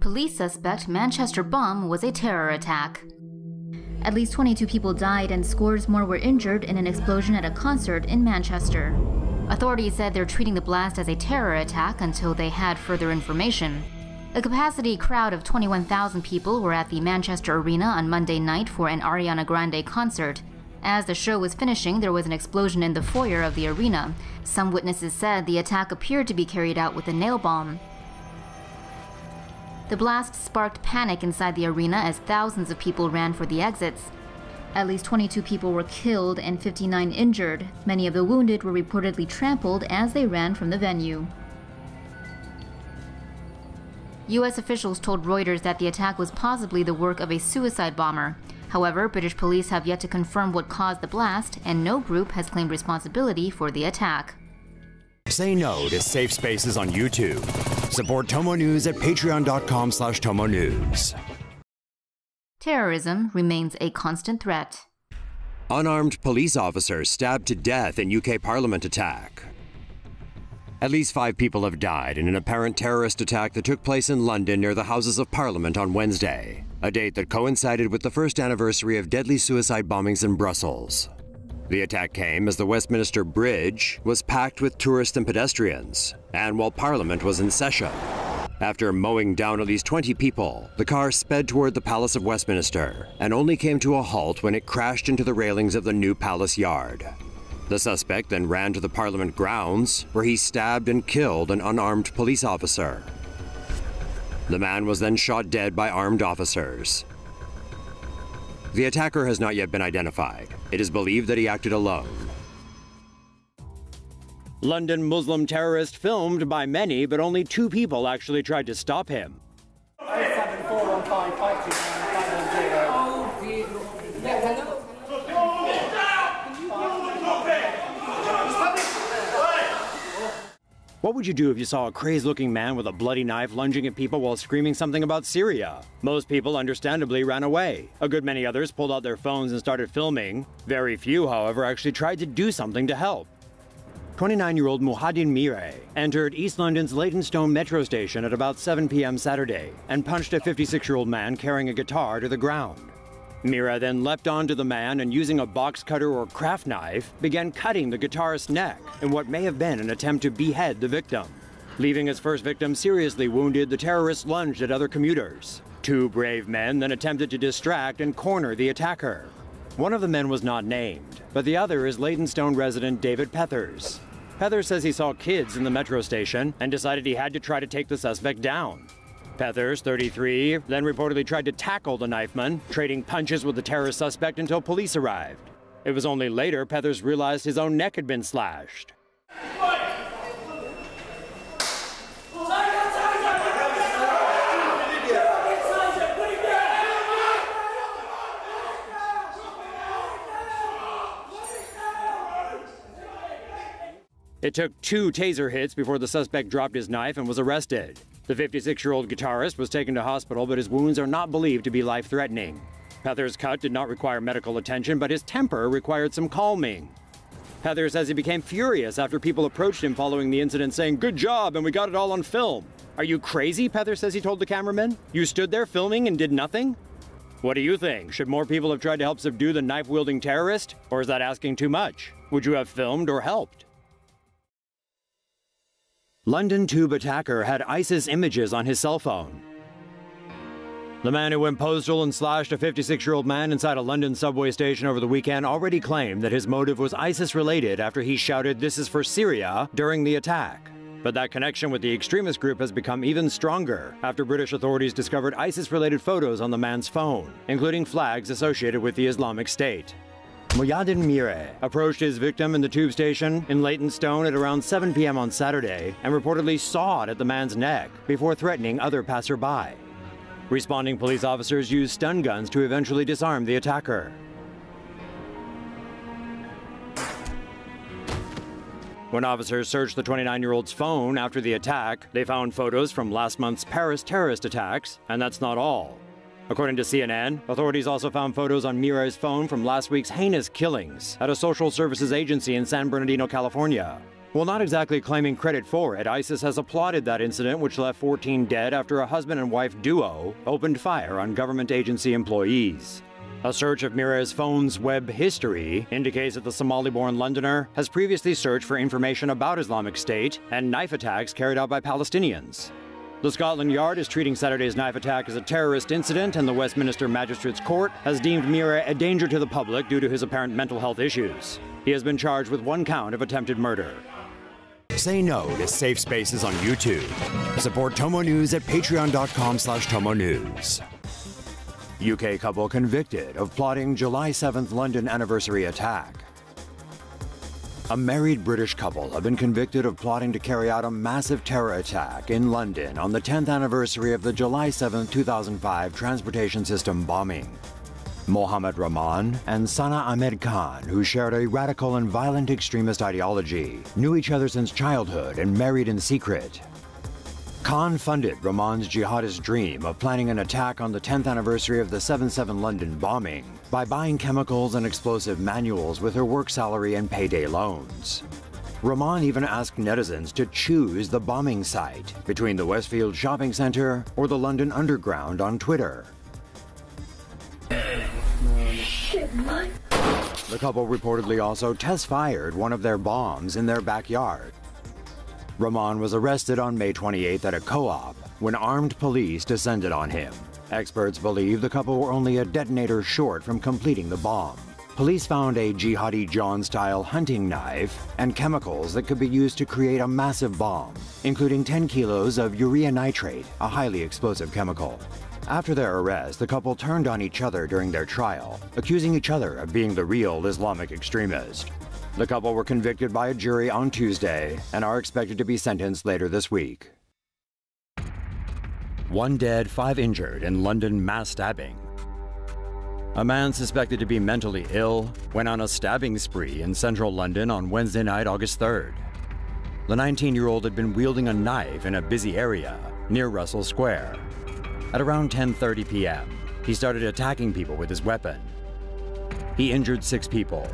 Police suspect Manchester bomb was a terror attack. At least 22 people died and scores more were injured in an explosion at a concert in Manchester. Authorities said they're treating the blast as a terror attack until they had further information. A capacity crowd of 21,000 people were at the Manchester Arena on Monday night for an Ariana Grande concert. As the show was finishing, there was an explosion in the foyer of the arena. Some witnesses said the attack appeared to be carried out with a nail bomb. The blast sparked panic inside the arena as thousands of people ran for the exits. At least 22 people were killed and 59 injured. Many of the wounded were reportedly trampled as they ran from the venue. U.S. officials told Reuters that the attack was possibly the work of a suicide bomber. However, British police have yet to confirm what caused the blast, and no group has claimed responsibility for the attack. Say no to safe spaces on YouTube. Support TomoNews at patreon.com/TomoNews. Terrorism remains a constant threat. Unarmed police officers stabbed to death in UK Parliament attack. At least 5 people have died in an apparent terrorist attack that took place in London near the Houses of Parliament on Wednesday, a date that coincided with the first anniversary of deadly suicide bombings in Brussels. The attack came as the Westminster Bridge was packed with tourists and pedestrians, and while Parliament was in session. After mowing down at least 20 people, the car sped toward the Palace of Westminster and only came to a halt when it crashed into the railings of the new palace yard. The suspect then ran to the Parliament grounds, where he stabbed and killed an unarmed police officer. The man was then shot dead by armed officers. The attacker has not yet been identified. It is believed that he acted alone. London Muslim terrorist filmed by many, but only 2 people actually tried to stop him. What would you do if you saw a crazed-looking man with a bloody knife lunging at people while screaming something about Syria? Most people, understandably, ran away. A good many others pulled out their phones and started filming. Very few, however, actually tried to do something to help. 29-year-old Muhaddin Mire entered East London's Leytonstone metro station at about 7 p.m. Saturday and punched a 56-year-old man carrying a guitar to the ground. Mira then leapt onto the man and, using a box cutter or craft knife, began cutting the guitarist's neck in what may have been an attempt to behead the victim. Leaving his first victim seriously wounded, the terrorist lunged at other commuters. 2 brave men then attempted to distract and corner the attacker. One of the men was not named, but the other is Leytonstone resident David Pethers. Pethers says he saw kids in the metro station and decided he had to try to take the suspect down. Pethers, 33, then reportedly tried to tackle the knifeman, trading punches with the terrorist suspect until police arrived. It was only later Pethers realized his own neck had been slashed. It took 2 taser hits before the suspect dropped his knife and was arrested. The 56-year-old guitarist was taken to hospital, but his wounds are not believed to be life-threatening. Pethers' cut did not require medical attention, but his temper required some calming. Pethers says he became furious after people approached him following the incident, saying, "Good job, and we got it all on film." "Are you crazy?" Pethers says he told the cameraman. "You stood there filming and did nothing?" What do you think? Should more people have tried to help subdue the knife-wielding terrorist? Or is that asking too much? Would you have filmed or helped? London Tube attacker had ISIS images on his cell phone. The man who went postal and slashed a 56-year-old man inside a London subway station over the weekend already claimed that his motive was ISIS-related after he shouted, "This is for Syria," during the attack. But that connection with the extremist group has become even stronger after British authorities discovered ISIS-related photos on the man's phone, including flags associated with the Islamic State. Muhaddin Mire approached his victim in the tube station in Leytonstone at around 7 p.m. on Saturday and reportedly sawed at the man's neck before threatening other passersby. Responding police officers used stun guns to eventually disarm the attacker. When officers searched the 29-year-old's phone after the attack, they found photos from last month's Paris terrorist attacks, and that's not all. According to CNN, authorities also found photos on Mire's phone from last week's heinous killings at a social services agency in San Bernardino, California. While not exactly claiming credit for it, ISIS has applauded that incident, which left 14 dead after a husband and wife duo opened fire on government agency employees. A search of Mira's phone's web history indicates that the Somali-born Londoner has previously searched for information about Islamic State and knife attacks carried out by Palestinians. The Scotland Yard is treating Saturday's knife attack as a terrorist incident, and the Westminster Magistrates Court has deemed Mira a danger to the public due to his apparent mental health issues. He has been charged with 1 count of attempted murder. Say no to safe spaces on YouTube. Support TomoNews at patreon.com/TomoNews. UK couple convicted of plotting July 7th London anniversary attack. A married British couple have been convicted of plotting to carry out a massive terror attack in London on the 10th anniversary of the July 7, 2005 transportation system bombing. Mohammed Rahman and Sana Ahmed Khan, who shared a radical and violent extremist ideology, knew each other since childhood and married in secret. Khan funded Rahman's jihadist dream of planning an attack on the 10th anniversary of the 7/7 London bombing by buying chemicals and explosive manuals with her work salary and payday loans. Rahman even asked netizens to choose the bombing site between the Westfield Shopping Centre or the London Underground on Twitter. The couple reportedly also test-fired one of their bombs in their backyard. Rahman was arrested on May 28th at a co-op when armed police descended on him. Experts believe the couple were only a detonator short from completing the bomb. Police found a Jihadi John-style hunting knife and chemicals that could be used to create a massive bomb, including 10 kilos of urea nitrate, a highly explosive chemical. After their arrest, the couple turned on each other during their trial, accusing each other of being the real Islamic extremist. The couple were convicted by a jury on Tuesday and are expected to be sentenced later this week. 1 dead, 5 injured in London mass stabbing. A man suspected to be mentally ill went on a stabbing spree in central London on Wednesday night, August 3rd. The 19-year-old had been wielding a knife in a busy area near Russell Square. At around 10:30 p.m., he started attacking people with his weapon. He injured 6 people.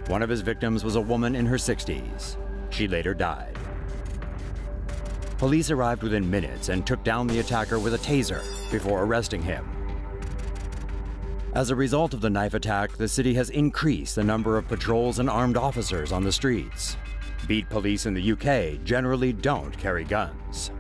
One of his victims was a woman in her 60s. She later died. Police arrived within minutes and took down the attacker with a taser before arresting him. As a result of the knife attack, the city has increased the number of patrols and armed officers on the streets. Beat police in the UK generally don't carry guns.